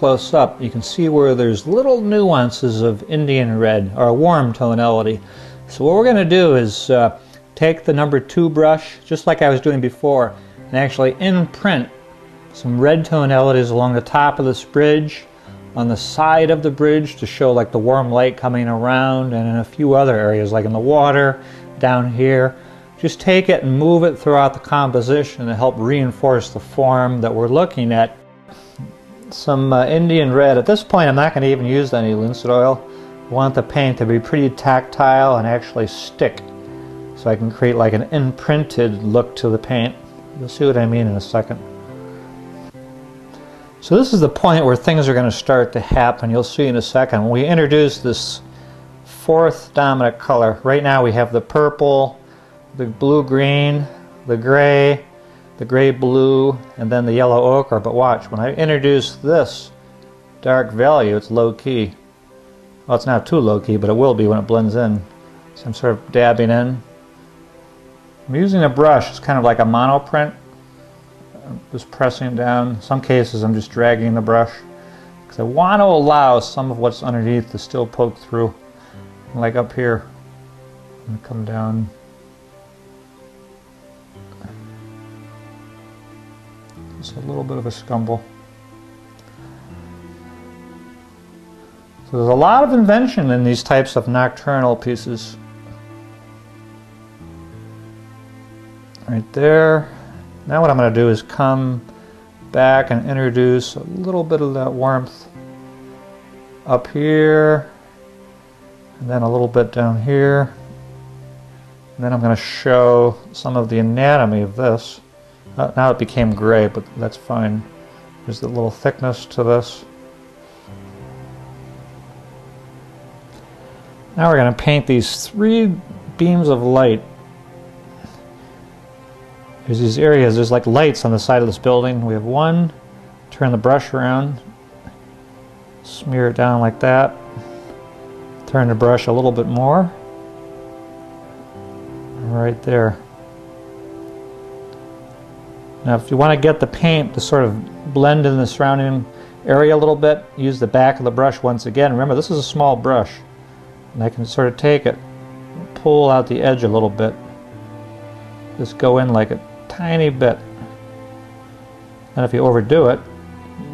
close up, you can see where there's little nuances of Indian red, or a warm tonality. So what we're going to do is take the number 2 brush, just like I was doing before, and actually imprint some red tonalities along the top of this bridge, on the side of the bridge to show like the warm light coming around, and in a few other areas like in the water, down here. Just take it and move it throughout the composition to help reinforce the form that we're looking at. Some Indian red. At this point I'm not going to even use any linseed oil. I want the paint to be pretty tactile and actually stick, so I can create like an imprinted look to the paint. You'll see what I mean in a second. So this is the point where things are going to start to happen. You'll see in a second. When we introduce this 4th dominant color, right now we have the purple, the blue-green, the gray-blue, and then the yellow ochre. But watch, when I introduce this dark value, it's low-key. Well, it's not too low-key, but it will be when it blends in. So I'm sort of dabbing in. I'm using a brush. It's kind of like a monoprint. I'm just pressing down. In some cases I'm just dragging the brush because I want to allow some of what's underneath to still poke through. Like up here. I'm going to come down. Just a little bit of a scumble. So there's a lot of invention in these types of nocturnal pieces. Right there. Now what I'm going to do is come back and introduce a little bit of that warmth up here, and then a little bit down here. And then I'm going to show some of the anatomy of this. Now it became gray, but that's fine. There's a little thickness to this. Now we're going to paint these 3 beams of light. There's these areas, there's like lights on the side of this building. We have one, turn the brush around, smear it down like that, turn the brush a little bit more, right there. Now if you want to get the paint to sort of blend in the surrounding area a little bit, use the back of the brush once again. Remember, this is a small brush, and I can sort of take it, pull out the edge a little bit, just go in like a tiny bit. And if you overdo it,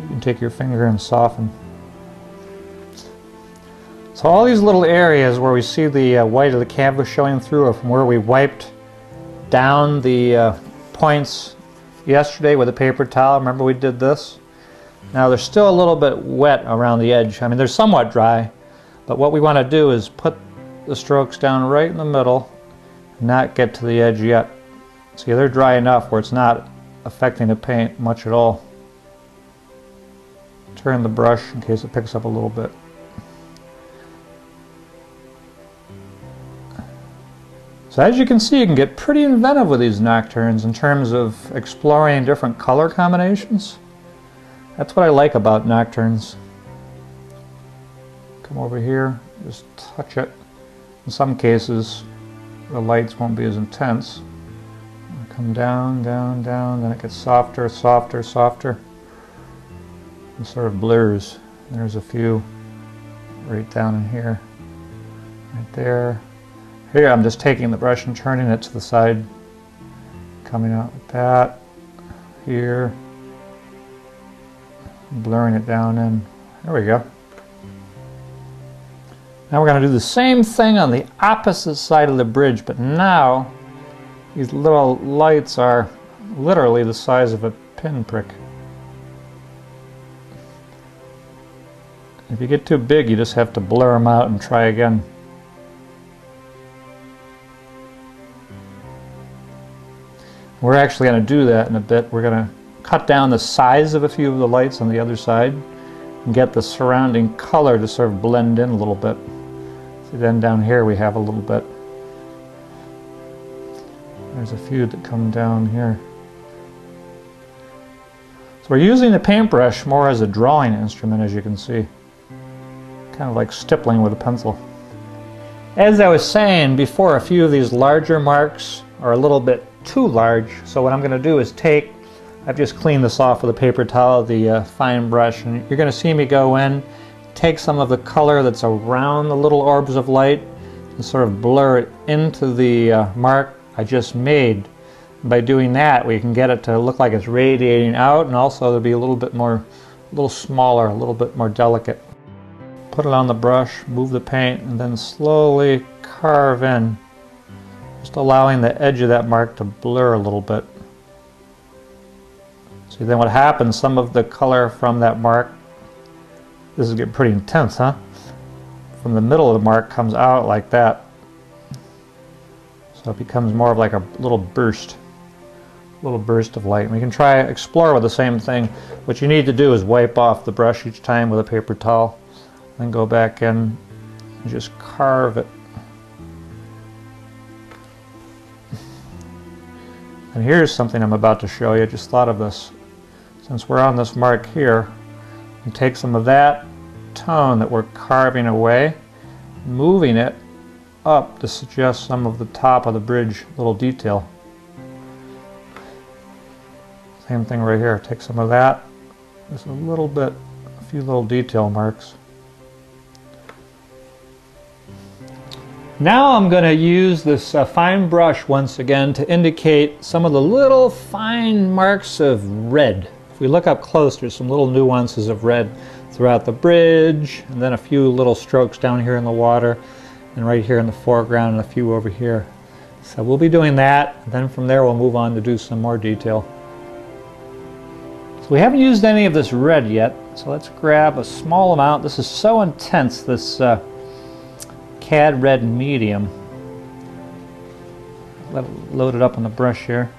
you can take your finger and soften. So all these little areas where we see the white of the canvas showing through are from where we wiped down the points yesterday with a paper towel. Remember we did this? Now they're still a little bit wet around the edge. I mean, they're somewhat dry, but what we want to do is put the strokes down right in the middle and not get to the edge yet. See, they're dry enough where it's not affecting the paint much at all. Turn the brush in case it picks up a little bit. So as you can see, you can get pretty inventive with these nocturnes in terms of exploring different color combinations. That's what I like about nocturnes. Come over here, just touch it. In some cases, the lights won't be as intense. Come down, down, down, then it gets softer, softer, softer. It sort of blurs. There's a few right down in here. Right there. Here I'm just taking the brush and turning it to the side. Coming out like that. Here. Blurring it down in. There we go. Now we're going to do the same thing on the opposite side of the bridge, but now these little lights are literally the size of a pinprick. If you get too big, you just have to blur them out and try again. We're actually going to do that in a bit. We're going to cut down the size of a few of the lights on the other side and get the surrounding color to sort of blend in a little bit. So then down here we have a little bit. There's a few that come down here. So we're using the paintbrush more as a drawing instrument, as you can see. Kind of like stippling with a pencil. As I was saying before, a few of these larger marks are a little bit too large, so what I'm going to do is take I've just cleaned this off with a paper towel, the fine brush, and you're going to see me go in, take some of the color that's around the little orbs of light and sort of blur it into the mark I just made. By doing that, we can get it to look like it's radiating out, and also it'll be a little bit more, a little smaller, a little bit more delicate. Put it on the brush, move the paint, and then slowly carve in, just allowing the edge of that mark to blur a little bit. See, then what happens, some of the color from that mark, this is getting pretty intense, huh? From the middle of the mark comes out like that. So it becomes more of like a little burst of light. We can try explore with the same thing. What you need to do is wipe off the brush each time with a paper towel, then go back in and just carve it. And here's something I'm about to show you. I just thought of this. Since we're on this mark here, we take some of that tone that we're carving away, moving it up to suggest some of the top of the bridge little detail. Same thing right here. Take some of that, just a little bit, a few little detail marks. Now I'm going to use this fine brush once again to indicate some of the little fine marks of red. If we look up close, there's some little nuances of red throughout the bridge, and then a few little strokes down here in the water, and right here in the foreground, and a few over here. So we'll be doing that, and then from there we'll move on to do some more detail. So we haven't used any of this red yet, so let's grab a small amount. This is so intense, this Cad Red Medium. Let it load it up on the brush here.